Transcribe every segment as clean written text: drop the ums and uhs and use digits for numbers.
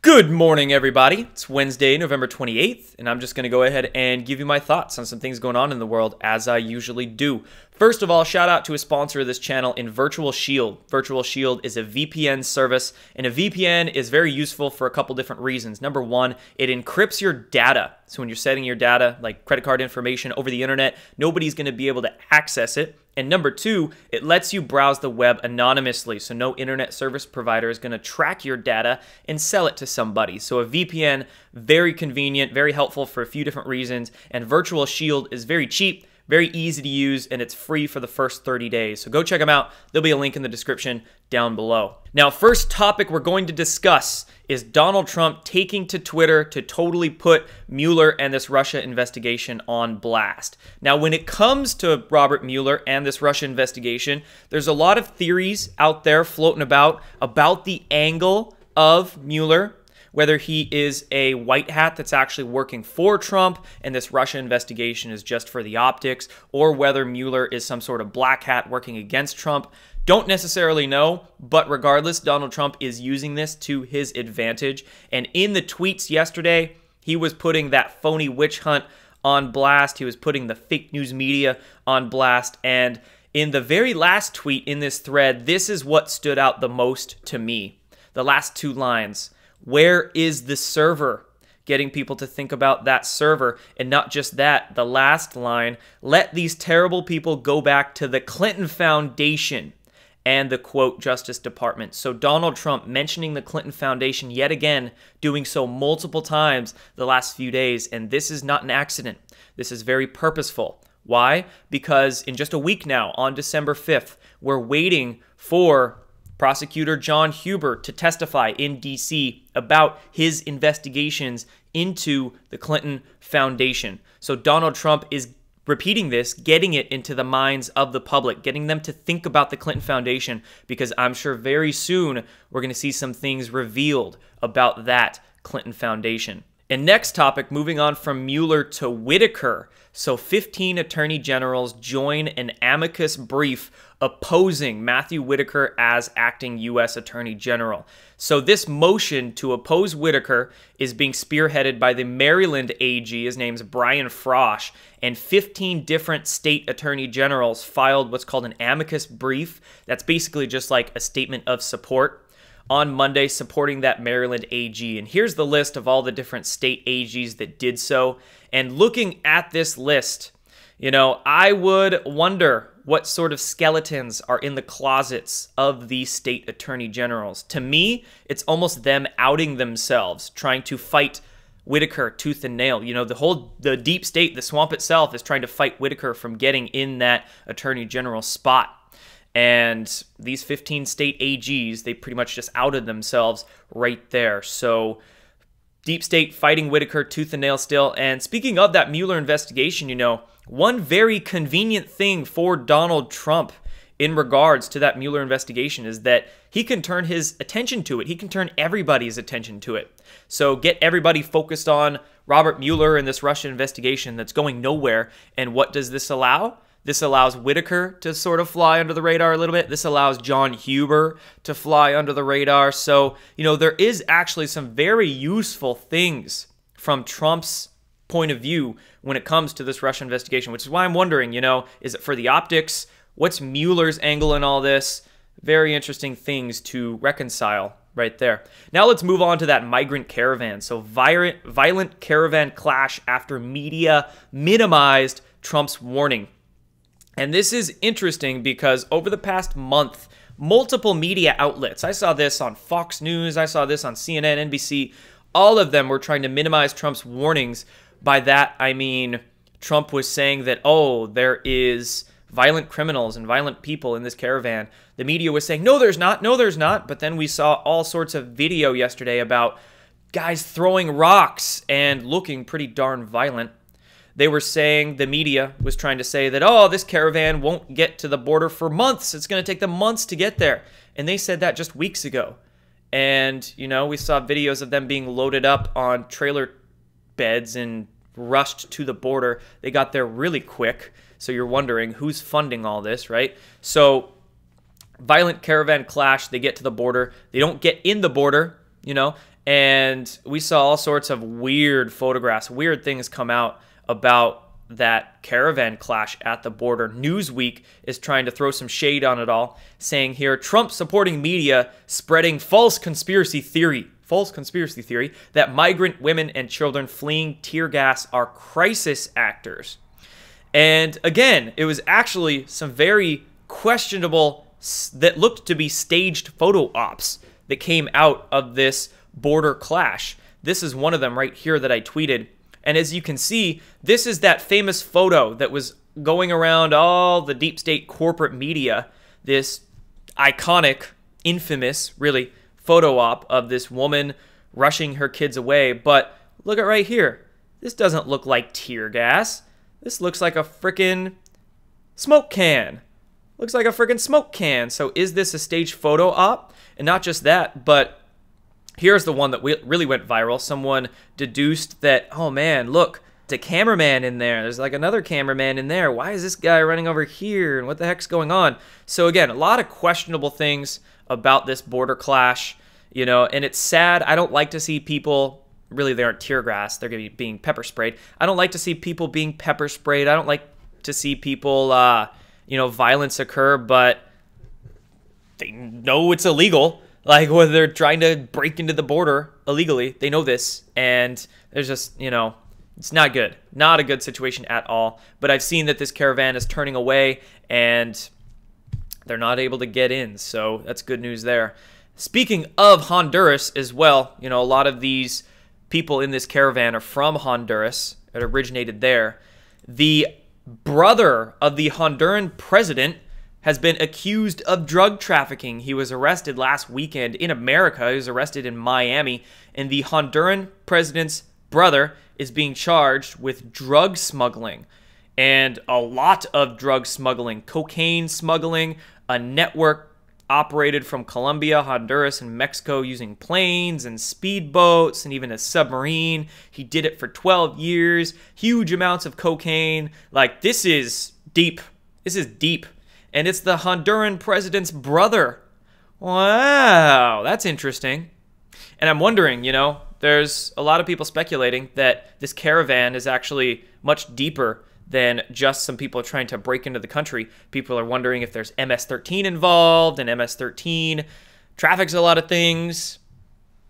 Good morning, everybody. It's Wednesday, November 28th, and I'm just going to go ahead and give you my thoughts on some things going on in the world, as I usually do. First of all, shout out to a sponsor of this channel in Virtual Shield. Virtual Shield is a VPN service, and a VPN is very useful for a couple different reasons. Number one, it encrypts your data. So when you're setting your data, like credit card information, over the internet, nobody's going to be able to access it. And number two, it lets you browse the web anonymously, so no internet service provider is going to track your data and sell it to somebody. So a VPN, very convenient, very helpful for a few different reasons, and Virtual Shield is very cheap, very easy to use, and it's free for the first 30 days. So go check them out. There'll be a link in the description down below. Now, first topic we're going to discuss is Donald Trump taking to Twitter to totally put Mueller and this Russia investigation on blast. Now, when it comes to Robert Mueller and this Russia investigation, there's a lot of theories out there floating about the angle of Mueller, whether he is a white hat that's actually working for Trump and this Russia investigation is just for the optics, or whether Mueller is some sort of black hat working against Trump. Don't necessarily know, but regardless, Donald Trump is using this to his advantage. And in the tweets yesterday, he was putting that phony witch hunt on blast. He was putting the fake news media on blast. And in the very last tweet in this thread, this is what stood out the most to me. The last two lines. Where is the server? Getting people to think about that server. And not just that, the last line, let these terrible people go back to the Clinton Foundation and the, quote, Justice Department. So Donald Trump mentioning the Clinton Foundation yet again, doing so multiple times the last few days. And this is not an accident. This is very purposeful. Why? Because in just a week now, on December 5th, we're waiting for Prosecutor John Huber to testify in D.C. about his investigations into the Clinton Foundation. So Donald Trump is repeating this, getting it into the minds of the public, getting them to think about the Clinton Foundation, because I'm sure very soon we're going to see some things revealed about that Clinton Foundation. And next topic, moving on from Mueller to Whitaker. So 15 attorney generals join an amicus brief opposing Matthew Whitaker as acting U.S. Attorney General. So this motion to oppose Whitaker is being spearheaded by the Maryland AG. His name's Brian Frosh, and 15 different state attorney generals filed what's called an amicus brief. That's basically just like a statement of support on Monday supporting that Maryland AG. And here's the list of all the different state AGs that did so. And looking at this list, you know, I would wonder what sort of skeletons are in the closets of these state attorney generals. To me, it's almost them outing themselves, trying to fight Whitaker tooth and nail. You know, the deep state, the swamp itself, is trying to fight Whitaker from getting in that attorney general spot. And these 15 state AGs, they pretty much just outed themselves right there. So deep state fighting Whitaker tooth and nail still. And speaking of that Mueller investigation, you know, one very convenient thing for Donald Trump in regards to that Mueller investigation is that he can turn his attention to it. He can turn everybody's attention to it. So get everybody focused on Robert Mueller and this Russia investigation that's going nowhere. And what does this allow? This allows Whitaker to sort of fly under the radar a little bit. This allows John Huber to fly under the radar. So, you know, there is actually some very useful things from Trump's point of view when it comes to this Russia investigation, which is why I'm wondering, you know, is it for the optics? What's Mueller's angle in all this? Very interesting things to reconcile right there. Now let's move on to that Migrant Caravan. So violent caravan clash after media minimized Trump's warning. And this is interesting because over the past month, multiple media outlets, I saw this on Fox News, I saw this on CNN, NBC, all of them were trying to minimize Trump's warnings. By that, I mean Trump was saying that, oh, there is violent criminals and violent people in this caravan. The media was saying, no, there's not, no, there's not. But then we saw all sorts of video yesterday about guys throwing rocks and looking pretty darn violent. They were saying, the media was trying to say that, oh, this caravan won't get to the border for months. It's going to take them months to get there. And they said that just weeks ago. And, you know, we saw videos of them being loaded up on trailer beds and rushed to the border. They got there really quick. So you're wondering who's funding all this, right? So violent caravan clash. They get to the border. They don't get in the border, you know. And we saw all sorts of weird photographs, weird things come out about that caravan clash at the border. Newsweek is trying to throw some shade on it all, saying here, Trump supporting media spreading false conspiracy theory that migrant women and children fleeing tear gas are crisis actors. And again, it was actually some very questionable, that looked to be staged photo ops that came out of this border clash. This is one of them right here that I tweeted. And as you can see, this is that famous photo that was going around all the deep state corporate media, this iconic, infamous, really, photo op of this woman rushing her kids away. But look at right here. This doesn't look like tear gas. This looks like a frickin' smoke can. Looks like a frickin' smoke can. So is this a staged photo op? And not just that, but here's the one that really went viral. Someone deduced that, oh man, look, it's a cameraman in there. There's like another cameraman in there. Why is this guy running over here? And what the heck's going on? So again, a lot of questionable things about this border clash, you know, and it's sad. I don't like to see people, really they aren't tear gas, they're going to be being pepper sprayed. I don't like to see people being pepper sprayed. I don't like to see people, you know, violence occur, but they know it's illegal. Like, whether they're trying to break into the border illegally, they know this, and there's just, you know, it's not good. Not a good situation at all. But I've seen that this caravan is turning away, and they're not able to get in, so that's good news there. Speaking of Honduras as well, you know, a lot of these people in this caravan are from Honduras. It originated there. The brother of the Honduran president has been accused of drug trafficking. He was arrested last weekend in America. He was arrested in Miami, and the Honduran president's brother is being charged with drug smuggling, and a lot of drug smuggling, cocaine smuggling, a network operated from Colombia, Honduras, and Mexico using planes and speedboats and even a submarine. He did it for 12 years, huge amounts of cocaine. Like, this is deep. This is deep. And it's the Honduran president's brother. Wow, that's interesting. And I'm wondering, you know, there's a lot of people speculating that this caravan is actually much deeper than just some people trying to break into the country. People are wondering if there's MS-13 involved, and MS-13 traffics a lot of things.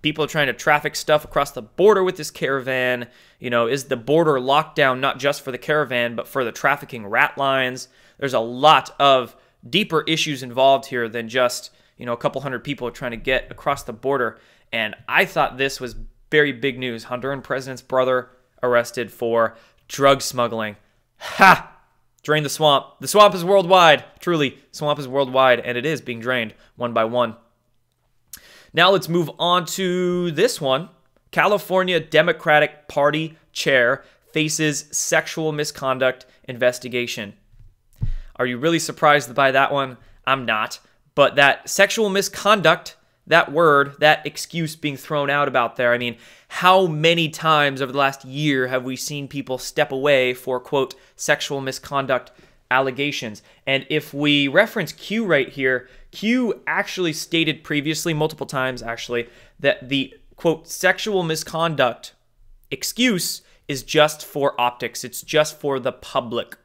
People are trying to traffic stuff across the border with this caravan. You know, is the border lockdown not just for the caravan, but for the trafficking rat lines? There's a lot of deeper issues involved here than just, you know, a couple hundred people trying to get across the border. And I thought this was very big news. Honduran president's brother arrested for drug smuggling. Ha! Drain the swamp. The swamp is worldwide. Truly, swamp is worldwide, and it is being drained one by one. Now let's move on to this one. California Democratic Party chair faces sexual misconduct investigation. Are you really surprised by that one? I'm not. But that sexual misconduct, that word, that excuse being thrown out about there, I mean, how many times over the last year have we seen people step away for, quote, sexual misconduct allegations? And if we reference Q right here, Q actually stated previously, multiple times actually, that the, quote, sexual misconduct excuse is just for optics. It's just for the public.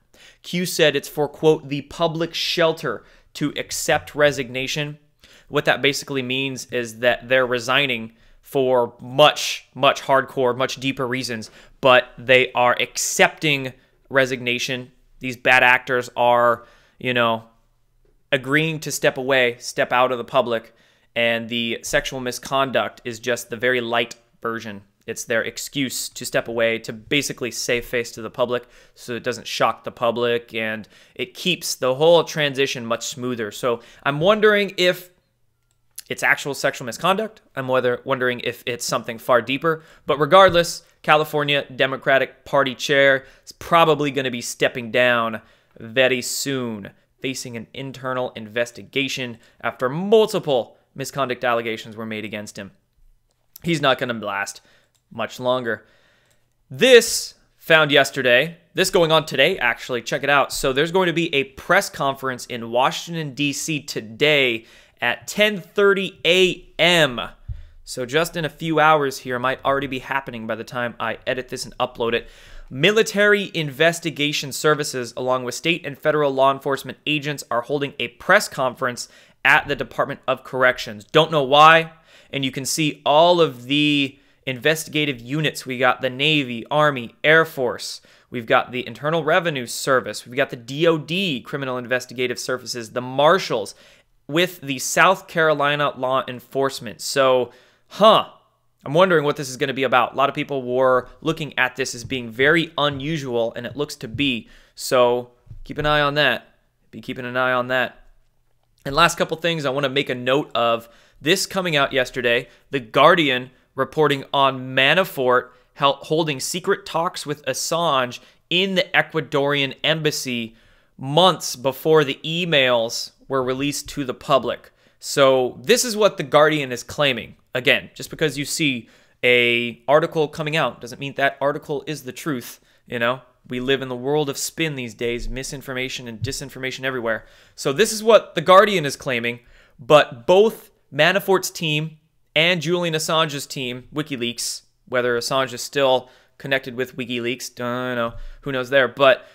Q said it's for, quote, the public shelter to accept resignation. What that basically means is that they're resigning for much hardcore, much deeper reasons, but they are accepting resignation. These bad actors are, you know, agreeing to step away, step out of the public, and the sexual misconduct is just the very light version. It's their excuse to step away, to basically save face to the public so it doesn't shock the public, and it keeps the whole transition much smoother. So I'm wondering if it's actual sexual misconduct. I'm wondering if it's something far deeper. But regardless, California Democratic Party chair is probably going to be stepping down very soon, facing an internal investigation after multiple misconduct allegations were made against him. He's not going to last much longer. This found yesterday, this going on today, actually, check it out. So there's going to be a press conference in Washington, D.C. today at 10:30 a.m. So just in a few hours here, might already be happening by the time I edit this and upload it. Military Investigation Services, along with state and federal law enforcement agents, are holding a press conference at the Department of Corrections. Don't know why, and you can see all of the investigative units. We got the Navy, Army, Air Force. We've got the Internal Revenue Service. We've got the DOD, Criminal Investigative Services, the Marshals, with the South Carolina Law Enforcement. So, I'm wondering what this is going to be about. A lot of people were looking at this as being very unusual, and it looks to be. So keep an eye on that. Be keeping an eye on that. And last couple things I want to make a note of. This coming out yesterday, The Guardian reporting on Manafort holding secret talks with Assange in the Ecuadorian embassy months before the emails were released to the public. So this is what The Guardian is claiming. Again, just because you see an article coming out doesn't mean that article is the truth. You know, we live in the world of spin these days, misinformation and disinformation everywhere. So this is what The Guardian is claiming, but both Manafort's team and Julian Assange's team, Wikileaks, whether Assange is still connected with Wikileaks, don't know, who knows there, but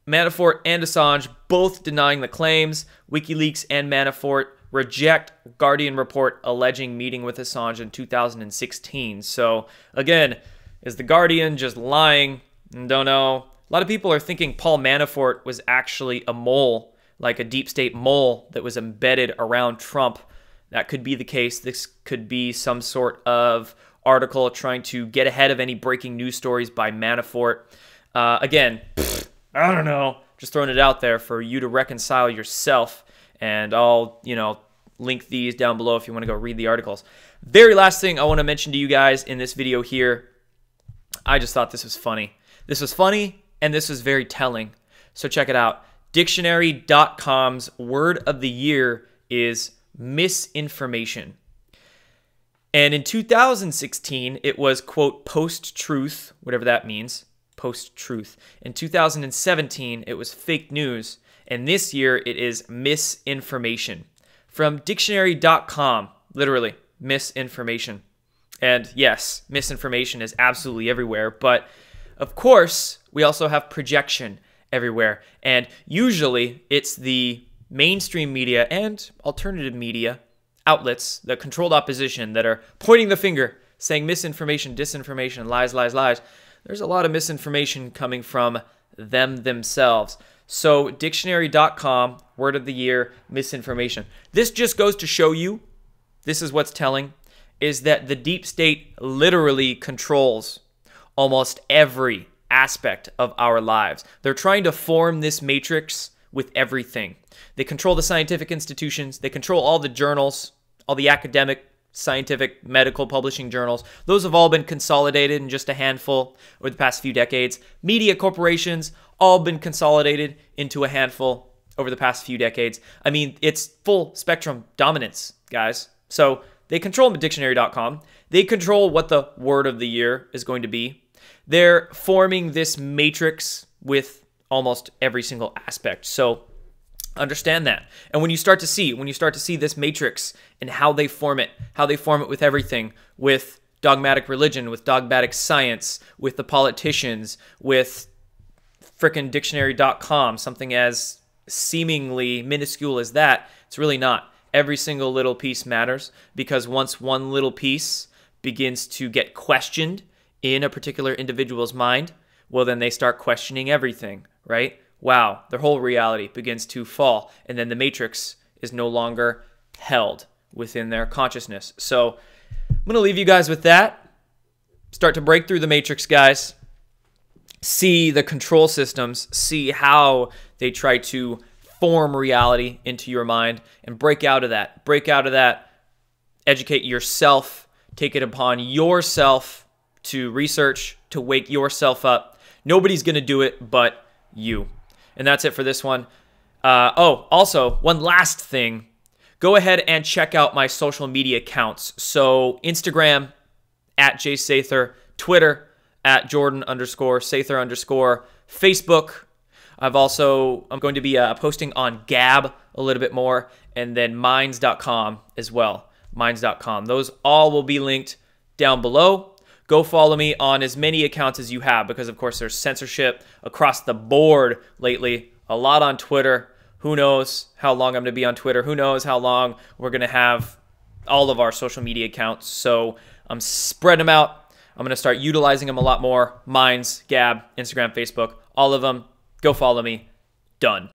Manafort and Assange both denying the claims. Wikileaks and Manafort reject Guardian report alleging meeting with Assange in 2016. So again, is The Guardian just lying? Don't know. A lot of people are thinking Paul Manafort was actually a mole, like a deep state mole that was embedded around Trump. That could be the case. This could be some sort of article trying to get ahead of any breaking news stories by Manafort. Again, I don't know. Just throwing it out there for you to reconcile yourself. And I'll, link these down below if you want to go read the articles. Very last thing I want to mention to you guys in this video here. I just thought this was funny. This was funny, and this was very telling. So check it out. Dictionary.com's word of the year is misinformation. And in 2016, it was, quote, post-truth, whatever that means, post-truth. In 2017, it was fake news. And this year, it is misinformation. From dictionary.com, literally, misinformation. And yes, misinformation is absolutely everywhere. But of course, we also have projection everywhere. And usually, it's the mainstream media and alternative media outlets, the controlled opposition, that are pointing the finger, saying misinformation, disinformation, lies, lies, lies. There's a lot of misinformation coming from them themselves. So dictionary.com, word of the year, misinformation. This just goes to show you, this is what's telling, is that the deep state literally controls almost every aspect of our lives. They're trying to form this matrix with everything. They control the scientific institutions. They control all the journals, all the academic, scientific, medical publishing journals. Those have all been consolidated in just a handful over the past few decades. Media corporations, all been consolidated into a handful over the past few decades. I mean, it's full spectrum dominance, guys. So they control dictionary.com. They control what the word of the year is going to be. They're forming this matrix with almost every single aspect. So understand that. And when you start to see this matrix and how they form it with everything, with dogmatic religion, with dogmatic science, with the politicians, with frickin' dictionary.com, something as seemingly minuscule as that, it's really not. Every single little piece matters, because once one little piece begins to get questioned in a particular individual's mind, well, then they start questioning everything, right? Wow, their whole reality begins to fall, and then the matrix is no longer held within their consciousness. So I'm going to leave you guys with that. Start to break through the matrix, guys. See the control systems. See how they try to form reality into your mind, and break out of that. Break out of that. Educate yourself. Take it upon yourself to research, to wake yourself up. Nobody's going to do it but you. And that's it for this one. Also, one last thing. Go ahead and check out my social media accounts. So Instagram, @JSather, Twitter, @Jordan_Sather_, Facebook. I'm going to be posting on Gab a little bit more, and then Minds.com as well. minds.com. Those all will be linked down below. Go follow me on as many accounts as you have, because of course there's censorship across the board lately. A lot on Twitter. Who knows how long I'm going to be on Twitter? Who knows how long we're going to have all of our social media accounts? So I'm spreading them out. I'm going to start utilizing them a lot more. Minds, Gab, Instagram, Facebook, all of them. Go follow me. Done.